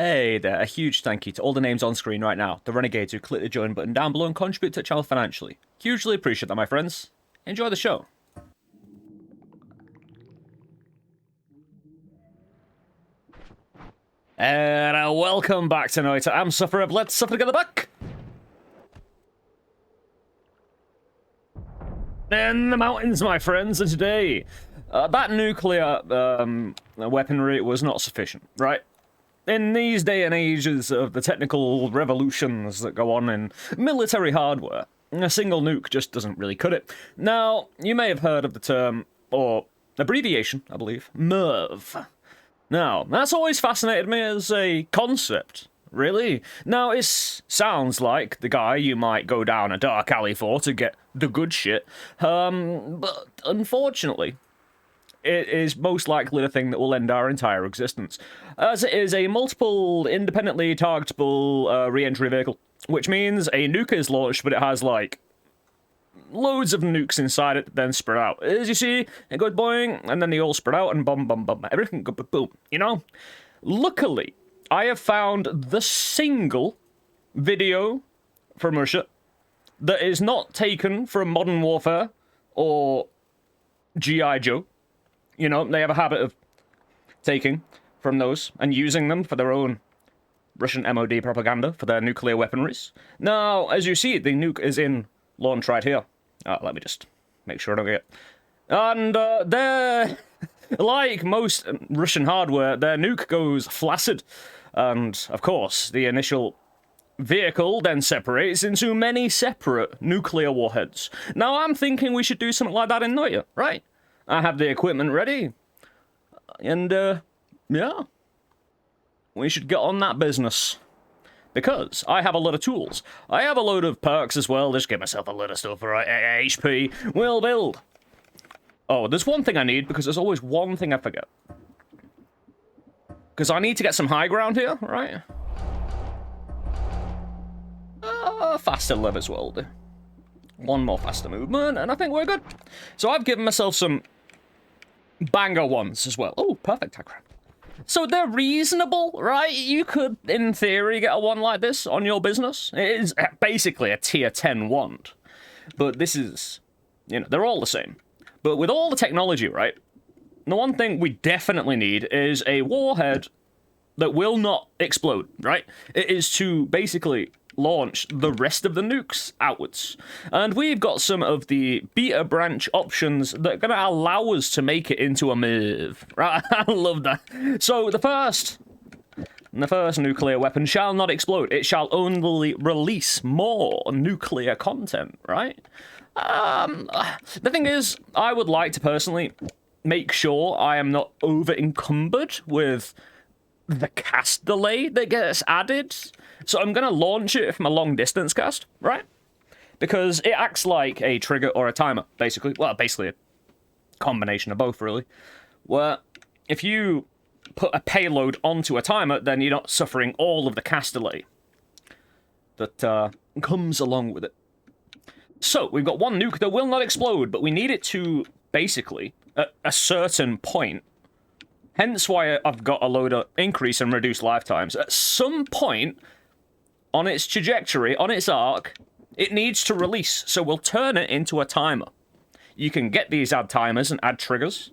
Hey there, a huge thank you to all the names on screen right now, the renegades who click the join button down below and contribute to the channel financially. Hugely appreciate that, my friends. Enjoy the show. And welcome back to Noita. I'm Sufferer. Let's suffer together back. In the mountains, my friends, and today, that nuclear weaponry was not sufficient, right? In these day and ages of the technical revolutions that go on in military hardware, a single nuke just doesn't really cut it. Now, you may have heard of the term, or abbreviation, I believe, MIRV. Now, that's always fascinated me as a concept, really. Now, it sounds like the guy you might go down a dark alley for to get the good shit, but unfortunately, it is most likely the thing that will end our entire existence, as it is a multiple, independently targetable re-entry vehicle, which means a nuke is launched, but it has, like, loads of nukes inside it, then spread out. As you see, it goes boing, and then they all spread out, and boom, boom, boom, everything go boom, you know? Luckily, I have found the single video from Russia that is not taken from Modern Warfare or G.I. Joe. You know, they have a habit of taking from those and using them for their own Russian MOD propaganda for their nuclear weaponries. Now, as you see, the nuke is in launch right here. Let me just make sure I don't get it. And they're, like most Russian hardware, their nuke goes flaccid. And, of course, the initial vehicle then separates into many separate nuclear warheads. Now, I'm thinking we should do something like that in Noita, right? I have the equipment ready. And, yeah. We should get on that business. Because I have a lot of tools. I have a load of perks as well. Just give myself a lot of stuff, right? HP. We'll build. Oh, there's one thing I need, because there's always one thing I forget. Because I need to get some high ground here, right? Faster live as well. One more faster movement, and I think we're good. So I've given myself some banger ones as well. Oh, perfect aggro. So they're reasonable, right? You could, in theory, get a one like this on your business. It is basically a tier 10 wand. But this is, you know, they're all the same. But with all the technology, right, the one thing we definitely need is a warhead that will not explode, right? It is to basically launch the rest of the nukes outwards. And we've got some of the beta branch options that are going to allow us to make it into a MIRV. Right? I love that. So the first nuclear weapon shall not explode. It shall only release more nuclear content, right? The thing is, I would like to personally make sure I am not over-encumbered with the cast delay that gets added. So I'm going to launch it from a long-distance cast, right? Because it acts like a trigger or a timer, basically. Well, basically a combination of both, really. Where if you put a payload onto a timer, then you're not suffering all of the cast delay that comes along with it. So, we've got one nuke that will not explode, but we need it to, basically, at a certain point. Hence why I've got a load of increase and reduced lifetimes. At some point, on its trajectory, on its arc, it needs to release, so we'll turn it into a timer. You can get these add timers and add triggers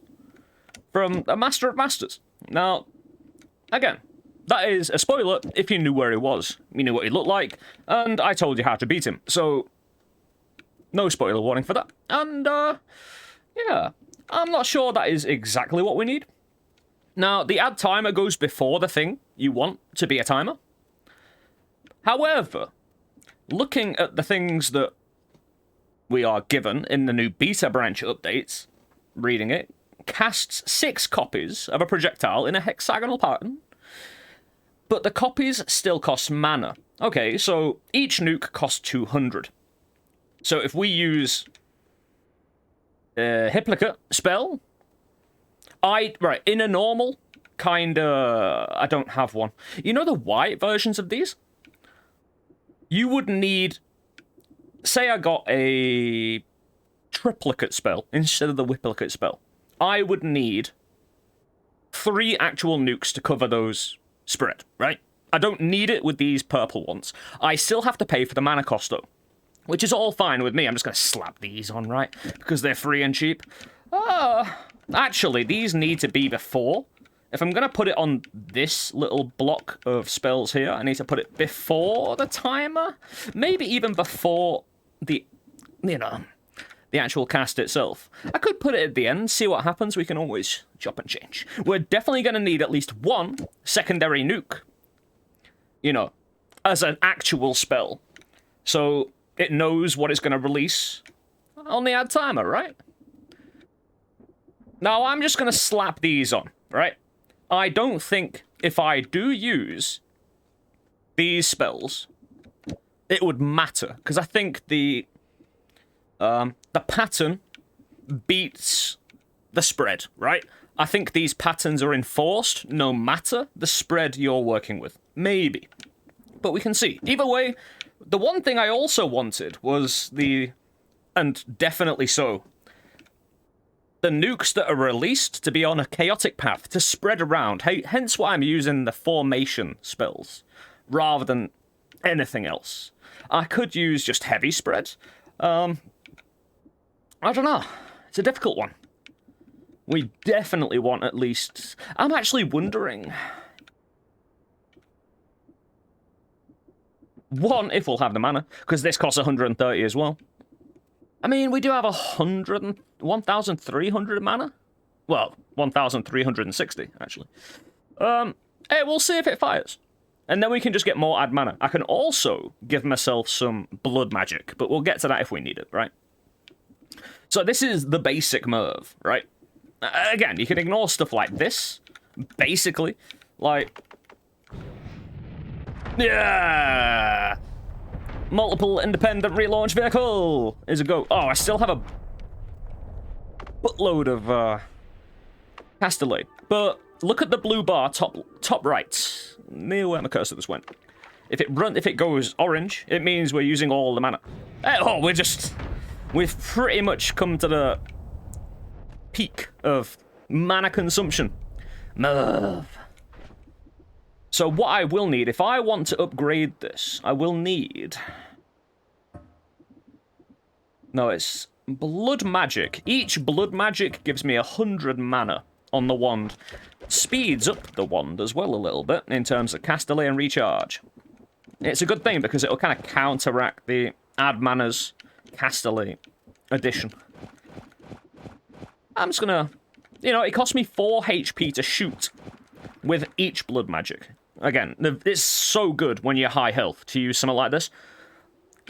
from a Master of Masters. Now, again, that is a spoiler if you knew where he was. You knew what he looked like, and I told you how to beat him. So, no spoiler warning for that. And, yeah, I'm not sure that is exactly what we need. Now, the add timer goes before the thing you want to be a timer. However, looking at the things that we are given in the new beta branch updates, reading it, casts 6 copies of a projectile in a hexagonal pattern, but the copies still cost mana. Okay, so each nuke costs 200. So if we use Hiplicate spell, right, in a normal, I don't have one. You know the white versions of these? You would need, say I got a triplicate spell instead of the whipplicate spell. I would need 3 actual nukes to cover those spread, right? I don't need it with these purple ones. I still have to pay for the mana cost, though, which is all fine with me. I'm just going to slap these on, right? Because they're free and cheap. Actually, these need to be before. If I'm going to put it on this little block of spells here, I need to put it before the timer. Maybe even before the, you know, the actual cast itself. I could put it at the end, see what happens. We can always chop and change. We're definitely going to need at least one secondary nuke, you know, as an actual spell. So it knows what it's going to release on the add timer, right? Now, I'm just going to slap these on, right? I don't think if I do use these spells, it would matter. Because I think the pattern beats the spread, right? I think these patterns are enforced no matter the spread you're working with. Maybe. But we can see. Either way, the one thing I also wanted was and definitely so, the nukes that are released to be on a chaotic path, to spread around. Hence why I'm using the formation spells, rather than anything else. I could use just heavy spread. I don't know. It's a difficult one. We definitely want at least... I'm actually wondering... One, if we'll have the mana, because this costs 130 as well. I mean, we do have 1,300 mana? Well, 1,360, actually. Hey, we'll see if it fires. And then we can just get more add mana. I can also give myself some blood magic, but we'll get to that if we need it, right? So this is the basic MIRV, right? Again, you can ignore stuff like this, basically. Like... Yeah! Multiple independent relaunch vehicle is a go. Oh, I still have a buttload of Castellet. But look at the blue bar top right. Near where my cursor just went. If it goes orange, it means we're using all the mana. Oh, we've pretty much come to the peak of mana consumption. MIRV. So what I will need, if I want to upgrade this, I will need... No, it's blood magic. Each blood magic gives me 100 mana on the wand. Speeds up the wand as well a little bit in terms of Castellet and recharge. It's a good thing because it'll kind of counteract the add mana's Castellet addition. I'm just gonna... You know, it cost me 4 HP to shoot with each blood magic. Again, it's so good when you're high health to use something like this.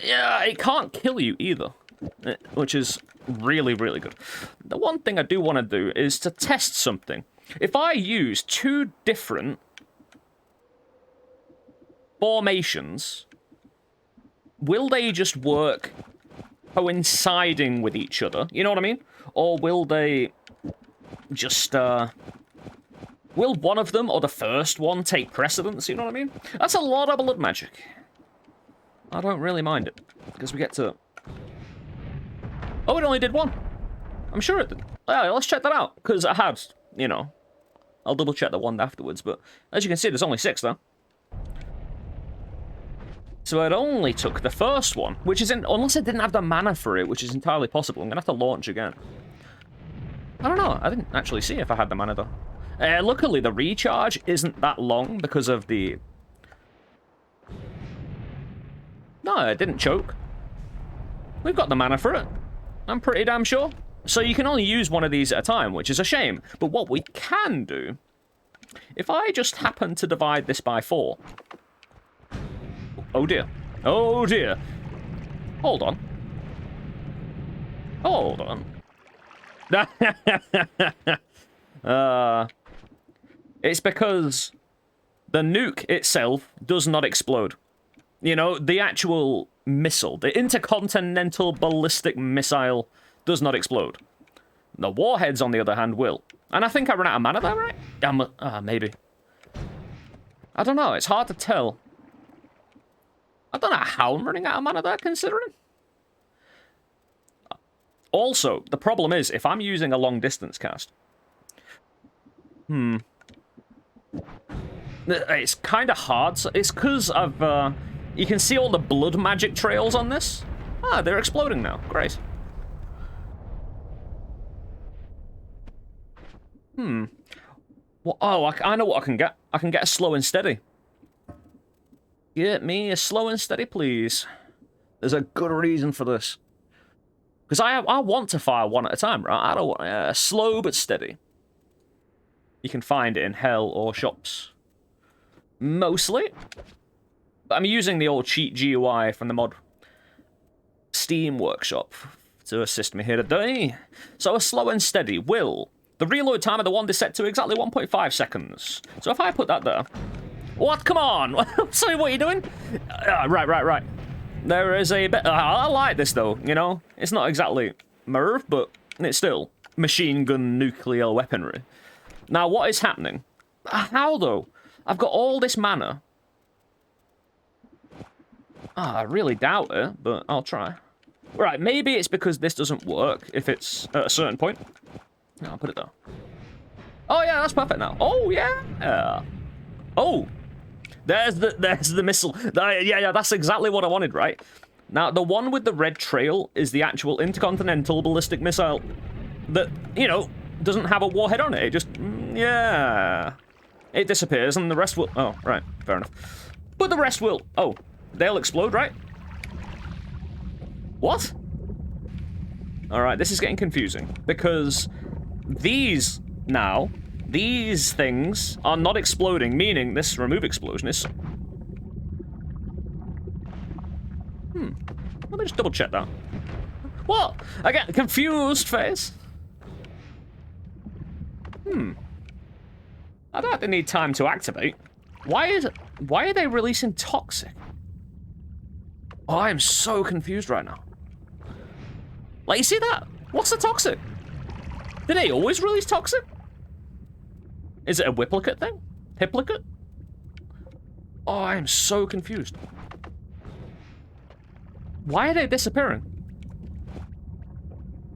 Yeah, it can't kill you either, which is really, really good. The one thing I do want to do is to test something. If I use 2 different formations, will they just work coinciding with each other? You know what I mean? Or will they just, will one of them, or the first one, take precedence? You know what I mean? That's a lot of blood magic. I don't really mind it, because we get to... Oh, it only did 1. I'm sure it did. Yeah, let's check that out, because I had, you know... I'll double check the wand afterwards, but as you can see, there's only 6, though. So it only took the first one, which isn't... Unless I didn't have the mana for it, which is entirely possible. I'm going to have to launch again. I don't know. I didn't actually see if I had the mana, though. Luckily, the recharge isn't that long because of the... No, it didn't choke. We've got the mana for it. I'm pretty damn sure. So you can only use one of these at a time, which is a shame. But what we can do... If I just happen to divide this by 4... Oh, dear. Oh, dear. Hold on. Hold on. It's because the nuke itself does not explode. You know, the actual missile, the intercontinental ballistic missile, does not explode. The warheads, on the other hand, will. And I think I ran out of mana there, right? Maybe. I don't know, it's hard to tell. I don't know how I'm running out of mana there, considering. Also, the problem is, if I'm using a long-distance cast... It's kind of hard. So it's because of, you can see all the blood magic trails on this. Ah, they're exploding now. Great. Well, oh, I know what I can get. I can get a slow and steady. Get me a slow and steady, please. There's a good reason for this. Because I want to fire one at a time, right? I don't want slow but steady. You can find it in hell or shops. Mostly. But I'm using the old cheat GUI from the mod Steam workshop to assist me here today. So a slow and steady will... The reload time of the wand is set to exactly 1.5 seconds. So if I put that there... What? Come on! Sorry, what are you doing? Right. There is a bit... I like this, though, you know? It's not exactly MIRV, but it's still machine gun nuclear weaponry. Now, what is happening? How, though? I've got all this mana. I really doubt it, but I'll try. Right, maybe it's because this doesn't work if it's at a certain point. No, I'll put it there. Oh, yeah, that's perfect now. Oh, yeah. Oh, there's the missile. Yeah, that's exactly what I wanted, right? Now, the one with the red trail is the actual intercontinental ballistic missile that, you know, doesn't have a warhead on it. It just, yeah. It disappears and the rest will... Oh, right, fair enough. But the rest will... Oh, they'll explode, right? What? All right, this is getting confusing because these things are not exploding, meaning this remove explosion is... Let me just double check that. What? I get confused face. I thought they need time to activate. Why are they releasing toxic? Oh, I am so confused right now. Like, you see that? What's the toxic? Did they always release toxic? Is it a whipplicate thing? Hiplicate? Oh, I am so confused. Why are they disappearing?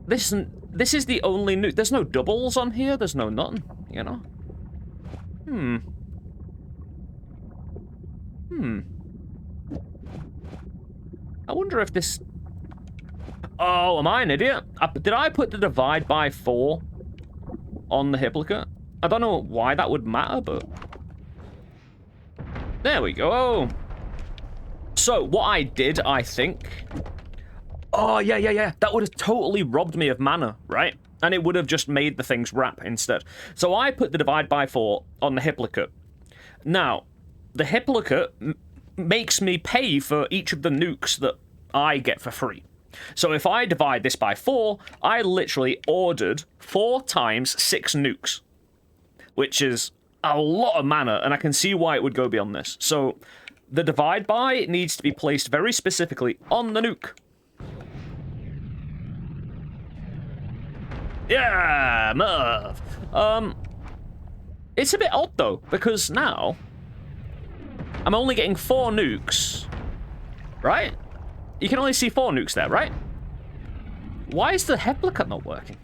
This is the only nuke. There's no doubles on here. There's no nothing, you know? I wonder if this... Oh, am I an idiot? Did I put the divide by 4 on the hiplicate? I don't know why that would matter, but... There we go. So, what I did, I think... Oh, yeah. That would have totally robbed me of mana, right? And it would have just made the things wrap instead. So I put the divide by 4 on the hiplicate. Now, the hiplicate makes me pay for each of the nukes that I get for free. So if I divide this by 4, I literally ordered 4 times 6 nukes, which is a lot of mana, and I can see why it would go beyond this. So the divide by needs to be placed very specifically on the nuke. Yeah, MIRV. It's a bit odd though, because now I'm only getting 4 nukes, right? You can only see 4 nukes there, right? Why is the hiplicate not working?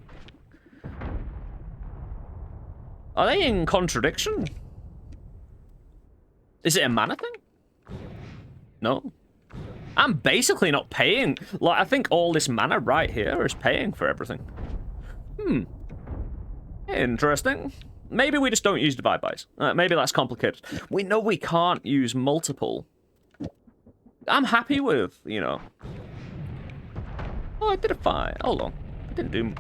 Are they in contradiction? Is it a mana thing? No. I'm basically not paying. Like, I think all this mana right here is paying for everything. Interesting. Maybe we just don't use divide bys. Maybe that's complicated. We know we can't use multiple. I'm happy with, you know. Oh, I did a 5. Hold on. I didn't do...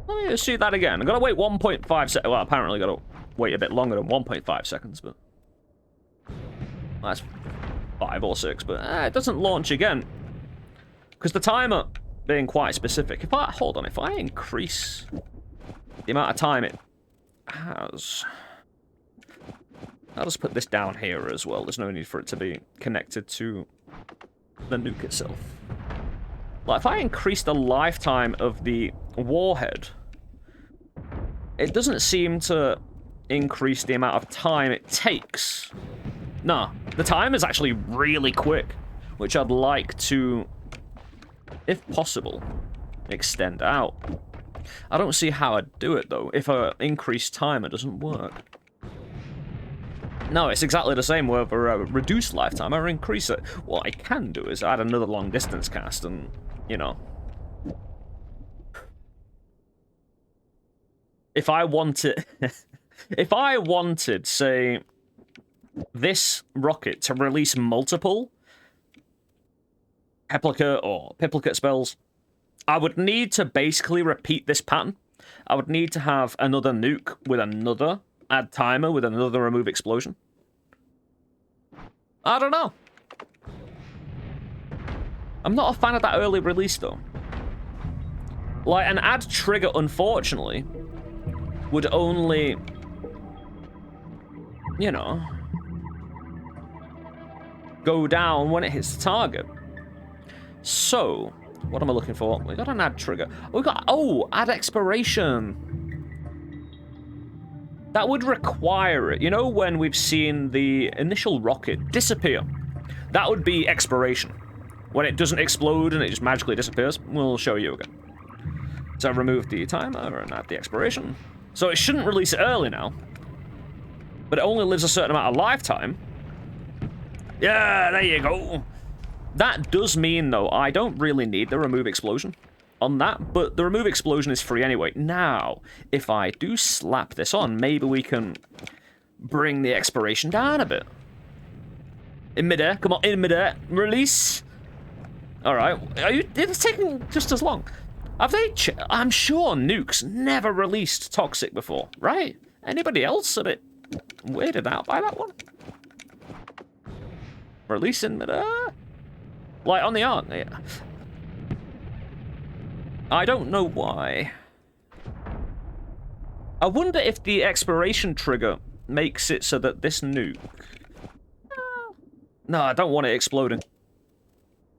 Let me just see that again. I gotta wait 1.5 seconds. Well, apparently gotta wait a bit longer than 1.5 seconds, but... That's 5 or 6, but it doesn't launch again. Because the timer being quite specific. If I... Hold on. If I increase the amount of time it has... I'll just put this down here as well. There's no need for it to be connected to the nuke itself. Like, if I increase the lifetime of the warhead, it doesn't seem to increase the amount of time it takes. Nah, the time is actually really quick, which I'd like to, if possible, extend out. I don't see how I'd do it, though, if an increased timer doesn't work. No, it's exactly the same whether reduce lifetime or increase it. What I can do is add another long distance cast and, you know. If I wanted, if I wanted, say, this rocket to release multiple Replicate or Piplicate spells, I would need to basically repeat this pattern. I would need to have another nuke with another add timer with another remove explosion. I don't know. I'm not a fan of that early release though. Like, an add trigger, unfortunately, would only, you know, go down when it hits the target. So, what am I looking for? We got an add trigger. We got, oh, add expiration. That would require it. You know when we've seen the initial rocket disappear? That would be expiration. When it doesn't explode and it just magically disappears, we'll show you again. So remove the timer and add the expiration. So it shouldn't release it early now. But it only lives a certain amount of lifetime. Yeah, there you go. That does mean, though, I don't really need the remove explosion on that, but the remove explosion is free anyway. Now, if I do slap this on, maybe we can bring the expiration down a bit. In midair, come on, in midair, release. All right, it's taking just as long. Have they, I'm sure nukes never released toxic before, right? Anybody else a bit weirded out by that one? Release in midair? Like on the arc, yeah. I don't know why. I wonder if the expiration trigger makes it so that this nuke... No, I don't want it exploding.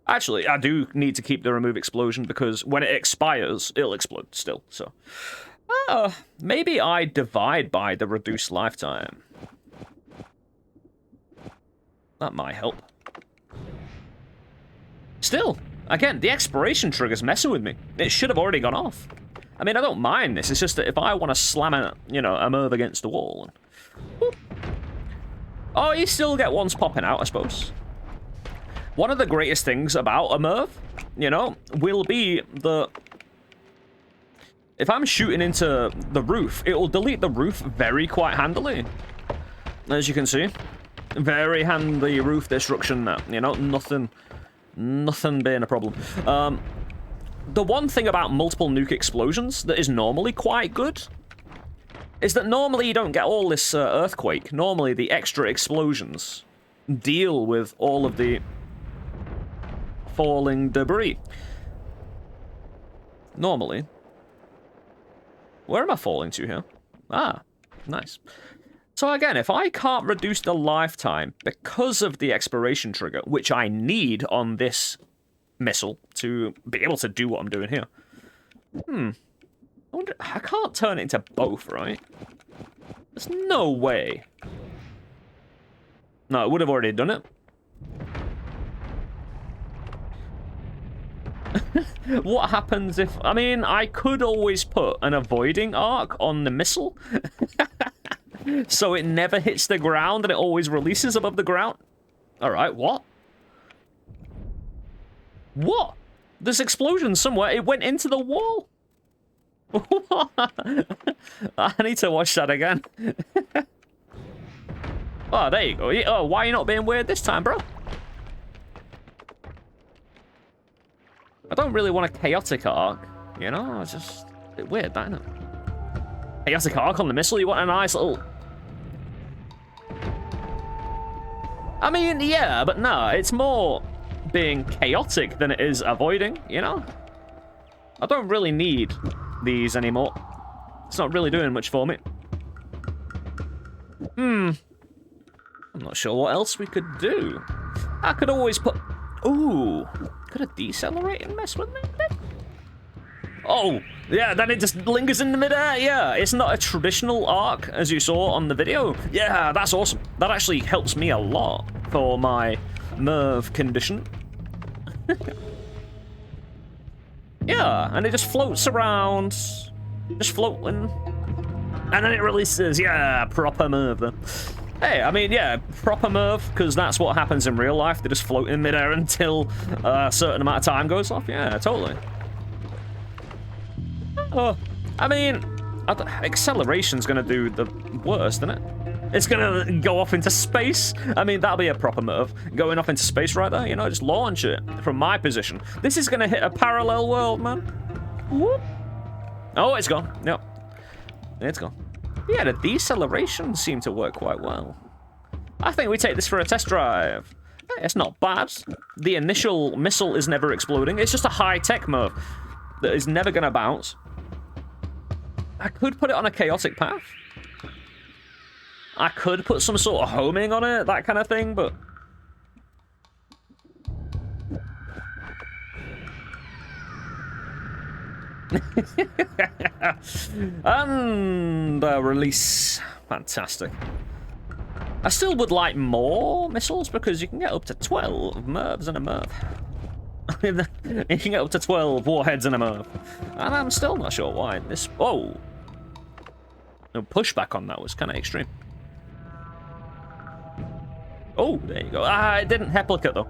Actually, I do need to keep the remove explosion because when it expires, it'll explode still, so... maybe I divide by the reduced lifetime. That might help. Still, again, the expiration trigger's messing with me. It should have already gone off. I mean, I don't mind this. It's just that if I want to slam a, you know, a MIRV against the wall... And, oh, you still get ones popping out, I suppose. One of the greatest things about a MIRV, you know, will be the... If I'm shooting into the roof, it will delete the roof very quite handily. As you can see. Very handy roof destruction now. You know, nothing being a problem. The one thing about multiple nuke explosions that is normally quite good is that normally you don't get all this earthquake. Normally the extra explosions deal with all of the falling debris. Normally. Where am I falling to here? Ah, nice. So again, if I can't reduce the lifetime because of the expiration trigger, which I need on this missile to be able to do what I'm doing here. I wonder, I can't turn it into both, right? There's no way. No, it would have already done it. What happens if... I mean, I could always put an avoiding arc on the missile. So it never hits the ground and it always releases above the ground. Alright, what? What? This explosion somewhere, it went into the wall. I need to watch that again. Oh, there you go. Oh, why are you not being weird this time, bro? I don't really want a chaotic arc, you know? It's just a bit weird, isn't it? Chaotic arc on the missile, you want a nice little... I mean, yeah, but no, it's more being chaotic than it is avoiding, you know? I don't really need these anymore. It's not really doing much for me. I'm not sure what else we could do. I could always put... Ooh, could a decelerating mess with me a bit? Oh, yeah, then it just lingers in the midair. Yeah, it's not a traditional arc, as you saw on the video. Yeah, that's awesome. That actually helps me a lot for my MIRV condition. Yeah, and it just floats around. Just floating. And then it releases, yeah, proper MIRV then. Hey, I mean, yeah, proper MIRV, because that's what happens in real life. They just float in midair until a certain amount of time goes off. Yeah, totally. Oh, I mean, acceleration's going to do the worst, isn't it? It's going to go off into space. I mean, that'll be a proper MIRV. Going off into space right there, you know, just launch it from my position. This is going to hit a parallel world, man. Whoop. Oh, it's gone. Yep. It's gone. Yeah, the deceleration seemed to work quite well. I think we take this for a test drive. It's not bad. The initial missile is never exploding. It's just a high-tech MIRV that is never going to bounce. I could put it on a chaotic path. I could put some sort of homing on it, that kind of thing, but... and release. Fantastic. I still would like more missiles because you can get up to 12 MIRVs in a MIRV. You can get up to 12 warheads in a MIRV. And I'm still not sure why this... Whoa. No, pushback on that was kind of extreme. Oh, there you go. Ah, it didn't replicate though.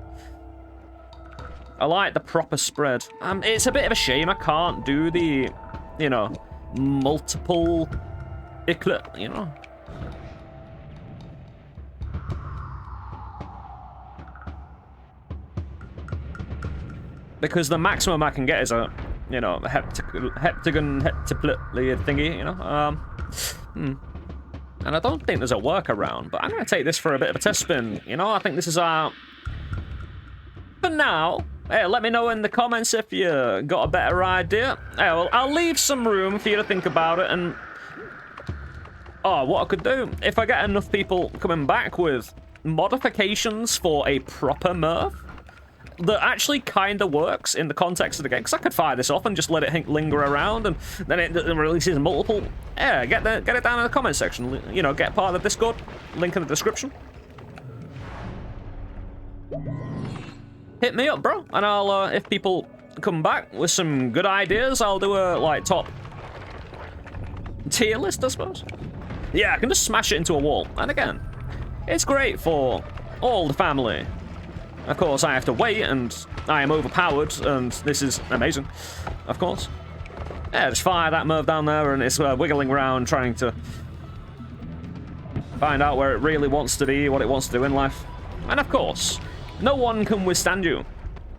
I like the proper spread. It's a bit of a shame I can't do the, you know, multiple eclipse, you know. Because the maximum I can get is a, you know, heptagon thingy, you know. And I don't think there's a workaround, but I'm going to take this for a bit of a test spin. You know, I think this is our... For now, hey, let me know in the comments if you got a better idea. Hey, well, I'll leave some room for you to think about it, and... Oh, what I could do, if I get enough people coming back with modifications for a proper MIRV that actually kind of works in the context of the game, because I could fire this off and just let it linger around, and then it releases multiple. Yeah, get it down in the comment section. You know, get part of the Discord. Link in the description. Hit me up, bro, and I'll if people come back with some good ideas, I'll do a like top tier list, I suppose. Yeah, I can just smash it into a wall, and again, it's great for all the family. Of course, I have to wait, and I am overpowered, and this is amazing, of course. Yeah, just fire that MIRV down there, and it's wiggling around, trying to find out where it really wants to be, what it wants to do in life. And of course, no one can withstand you.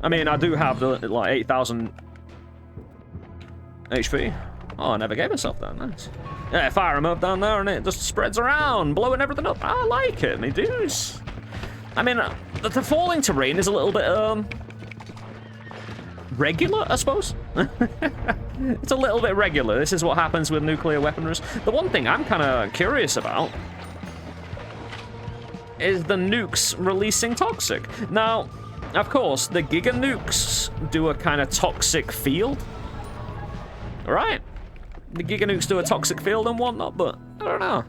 I mean, I do have the, like, 8,000 HP. Oh, I never gave myself that, nice. Yeah, fire a MIRV down there, and it just spreads around, blowing everything up. I like it, me dudes. I mean, the falling terrain is a little bit, regular, I suppose? It's a little bit regular. This is what happens with nuclear weaponries. The one thing I'm kind of curious about is the nukes releasing toxic. Now, of course, the giga nukes do a kind of toxic field. Right? The giga nukes do a toxic field and whatnot, but I don't know.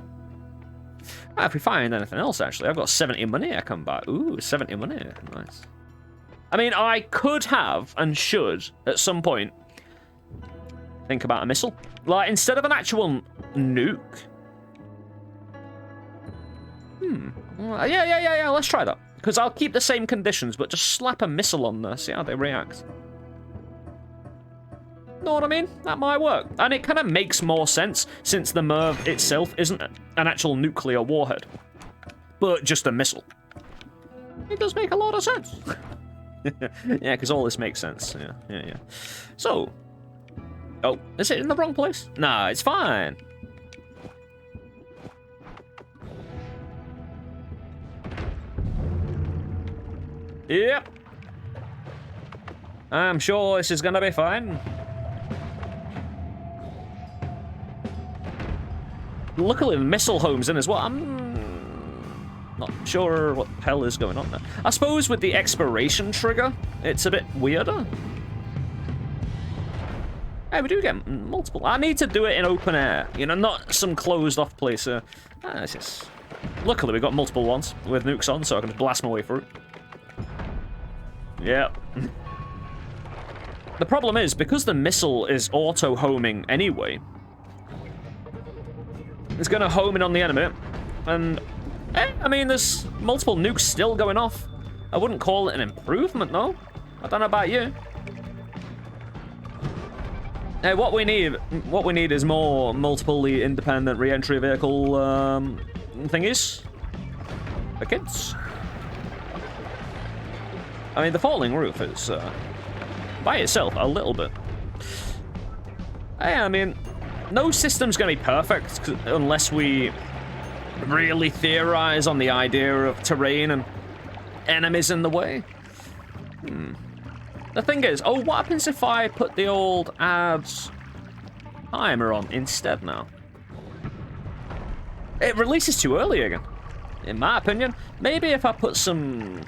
If we find anything else, actually, I've got 70 money I can buy. Ooh, 70 money. Nice. I mean, I could have and should, at some point, think about a missile. Like, instead of an actual nuke. Yeah, let's try that. Because I'll keep the same conditions, but just slap a missile on there, see how they react. Know what I mean? That might work. And it kind of makes more sense, since the MIRV itself isn't an actual nuclear warhead, but just a missile. It does make a lot of sense. Yeah, because all this makes sense. Yeah. So, oh, is it in the wrong place? Nah, it's fine. Yep. I'm sure this is gonna be fine. Luckily, the missile home's in as well. I'm not sure what the hell is going on there. I suppose with the expiration trigger, it's a bit weirder. Hey, we do get multiple. I need to do it in open air, you know, not some closed-off place. It's just... Luckily, we got multiple ones with nukes on, so I can just blast my way through. Yeah. The problem is, because the missile is auto-homing anyway, it's going to home in on the enemy, and I mean, there's multiple nukes still going off. I wouldn't call it an improvement, though. I don't know about you. Hey, what we need is more multiply independent re-entry vehicle thingies. The kids. I mean, the falling roof is by itself a little bit. Hey, I mean, no system's gonna be perfect unless we really theorize on the idea of terrain and enemies in the way. The thing is, oh, what happens if I put the old ads timer on instead now? It releases too early again, in my opinion. Maybe if I put some...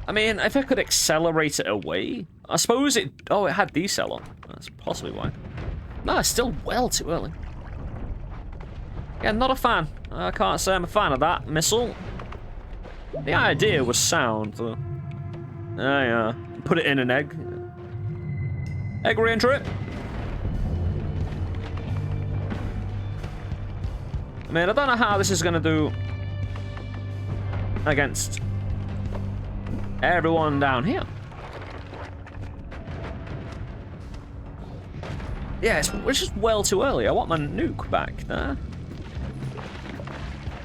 I mean, if I could accelerate it away, I suppose it... Oh, it had decel on. That's possibly why. No, it's still well too early. Yeah, not a fan. I can't say I'm a fan of that missile. The idea was sound, though. I put it in an egg. Egg re-entry. I mean, I don't know how this is going to do against everyone down here. Yeah, it's just well too early. I want my nuke back there.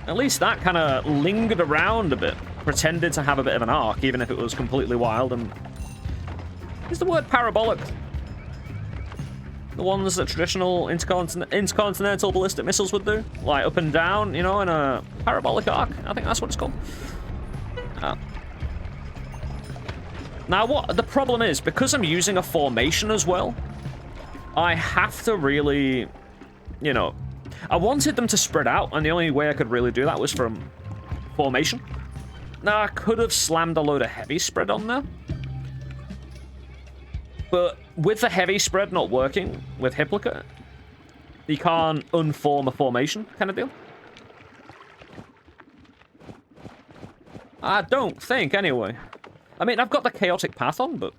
At least that kind of lingered around a bit. Pretended to have a bit of an arc, even if it was completely wild. And is the word parabolic? The ones that traditional intercontinental ballistic missiles would do? Like up and down, you know, in a parabolic arc? I think that's what it's called. Now, what the problem is, because I'm using a formation as well, I have to really, you know, I wanted them to spread out, and the only way I could really do that was from formation. Now, I could have slammed a load of heavy spread on there. But with the heavy spread not working with Hiplicate, you can't unform a formation kind of deal. I don't think, anyway. I mean, I've got the chaotic path on, but...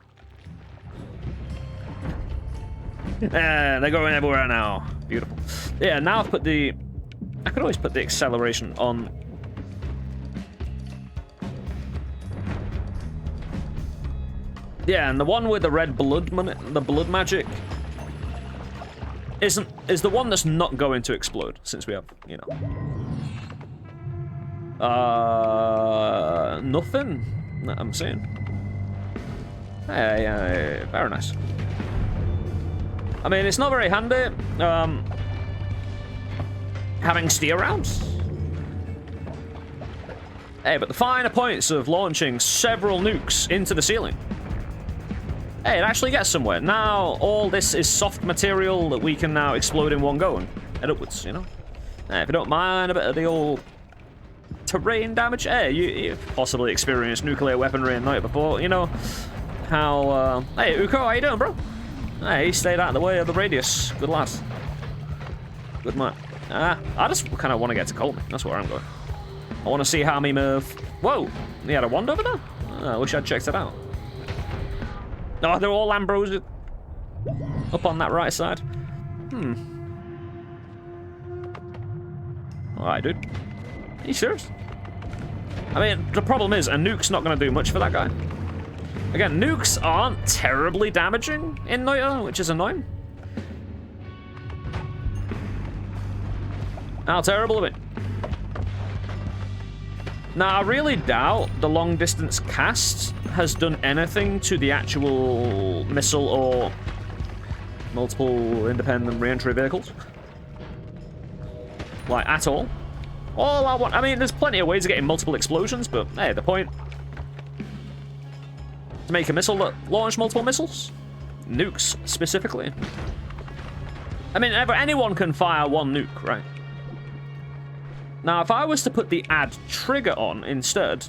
they're going everywhere now. Beautiful. Yeah, now I've put the... I could always put the acceleration on... Yeah, and the one with the red blood, the blood magic, is the one that's not going to explode, since we have, you know. Nothing that I'm seeing. Hey, very nice. I mean, it's not very handy, having steer rounds. Hey, but the finer points of launching several nukes into the ceiling. Hey, it actually gets somewhere. Now, all this is soft material that we can now explode in one go and head upwards, you know? Hey, if you don't mind a bit of the old terrain damage, hey, you've possibly experienced nuclear weaponry in Noita before, you know how, hey, Uko, how you doing, bro? Hey, he stayed out of the way of the radius. Good lad. Good man. I just kind of want to get to Colby. That's where I'm going. I want to see how me MIRV... Whoa! He had a wand over there? I wish I'd checked it out. Oh, they're all Ambrose up on that right side. Alright, dude. Are you serious? I mean, the problem is, a nuke's not going to do much for that guy. Again, nukes aren't terribly damaging in Noita, which is annoying. How terrible of it. Now, I really doubt the long-distance cast has done anything to the actual missile or multiple independent re-entry vehicles. Like, at all. All I want... I mean, there's plenty of ways of getting multiple explosions, but, hey, the point... To make a missile that launch multiple missiles? Nukes, specifically. I mean, anyone can fire one nuke, right? Now, if I was to put the add trigger on instead,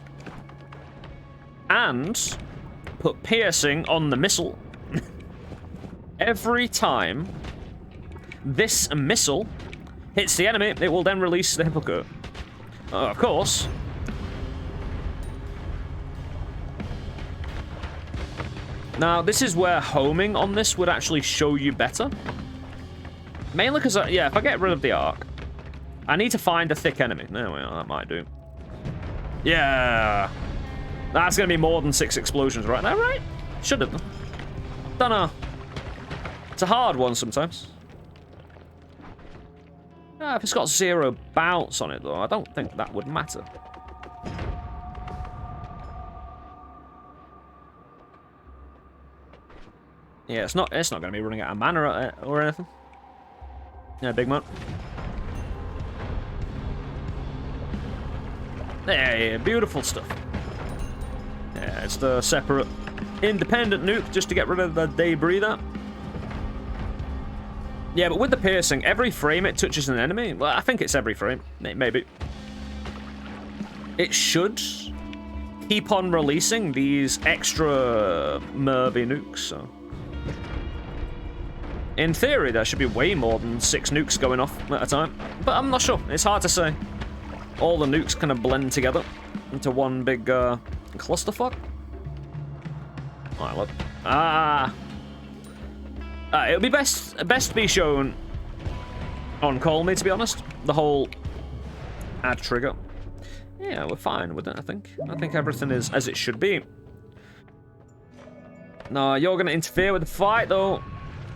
and put piercing on the missile, every time this missile hits the enemy, it will then release the Hiplicate. Of course. Now, this is where homing on this would actually show you better. Mainly because, yeah, if I get rid of the arc, I need to find a thick enemy. There we are, that might do. Yeah. That's going to be more than 6 explosions right there, right? Should have. Don't know. It's a hard one sometimes. If it's got 0 bounce on it, though, I don't think that would matter. Yeah, it's not going to be running out of mana or anything. Yeah, big man. Yeah, beautiful stuff. Yeah, it's the separate, independent nuke just to get rid of the debris there. Yeah, but with the piercing, every frame it touches an enemy. Well, I think it's every frame. Maybe. It should keep on releasing these extra MIRV nukes, so. In theory, there should be way more than 6 nukes going off at a time. But I'm not sure. It's hard to say. All the nukes kind of blend together into one big clusterfuck. Alright, look. It'll be best to be shown on Call Me, to be honest. The whole add trigger. Yeah, we're fine with it, I think. I think everything is as it should be. No, you're going to interfere with the fight, though.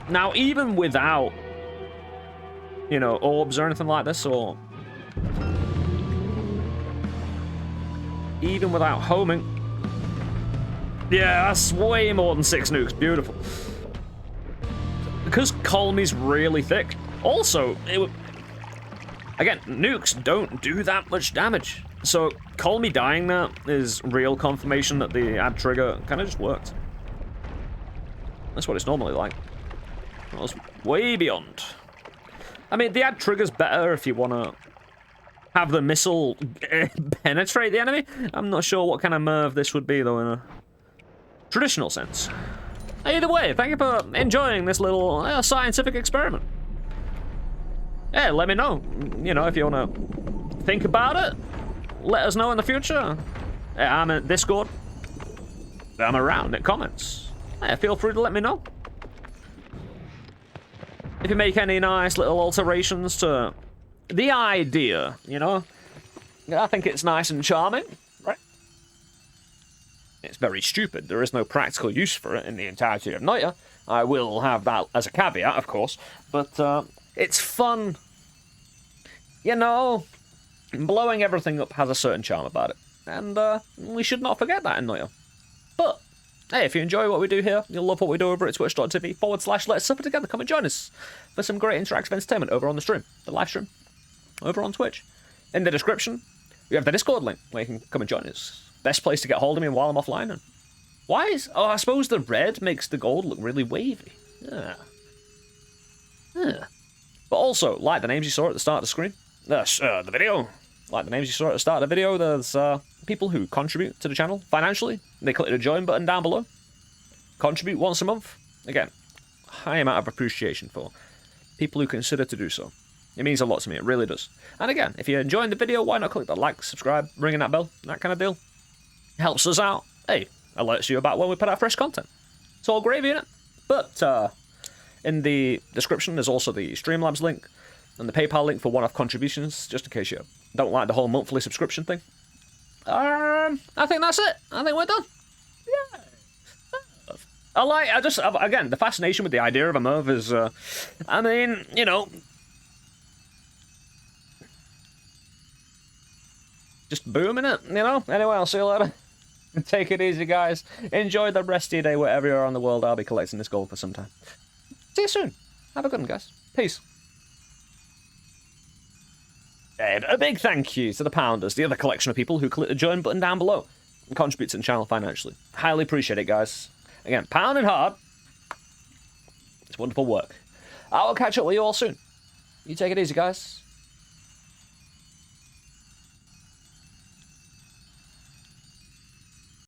Now, even without, you know, orbs or anything like this, or even without homing. Yeah, that's way more than 6 nukes. Beautiful. Because Colmy's really thick. Also, again, nukes don't do that much damage. So, Colmy dying there is real confirmation that the add trigger kind of just worked. That's what it's normally like. That was way beyond. I mean, the add trigger's better if you want to have the missile penetrate the enemy. I'm not sure what kind of MIRV this would be, though, in a traditional sense. Either way, thank you for enjoying this little scientific experiment. Yeah, let me know. You know, if you want to think about it, let us know in the future. I'm in Discord. I'm around in comments. Yeah, feel free to let me know. If you make any nice little alterations to the idea, you know, I think it's nice and charming, right? It's very stupid. There is no practical use for it in the entirety of Noita. I will have that as a caveat, of course, but it's fun. You know, blowing everything up has a certain charm about it, and we should not forget that in Noita. But hey, if you enjoy what we do here, you'll love what we do over at twitch.tv/Let's Suffer Together. Come and join us for some great interactive entertainment over on the stream, the live stream, over on Twitch. In the description, we have the Discord link where you can come and join us. Best place to get hold of me while I'm offline. And why is... Oh, I suppose the red makes the gold look really wavy. Yeah. Yeah. But also, like the names you saw at the start of the screen, the video. Like the names you saw at the start of the video, there's people who contribute to the channel financially. They click the join button down below. Contribute once a month. Again, high amount of appreciation for people who consider to do so. It means a lot to me, it really does. And again, if you're enjoying the video, why not click that like, subscribe, ringing that bell, that kind of deal. Helps us out. Hey, alerts you about when we put out fresh content. It's all gravy, innit? But in the description, there's also the Streamlabs link and the PayPal link for one-off contributions, just in case you don't like the whole monthly subscription thing. I think that's it. I think we're done. Yeah. Again, the fascination with the idea of a MIRV is, I mean, you know, just booming it, you know? Anyway, I'll see you later. Take it easy, guys. Enjoy the rest of your day wherever you are in the world. I'll be collecting this gold for some time. See you soon. Have a good one, guys. Peace. And a big thank you to the Pounders, the other collection of people who click the join button down below and contribute to the channel financially. Highly appreciate it, guys. Again, pounding hard. It's wonderful work. I will catch up with you all soon. You take it easy, guys.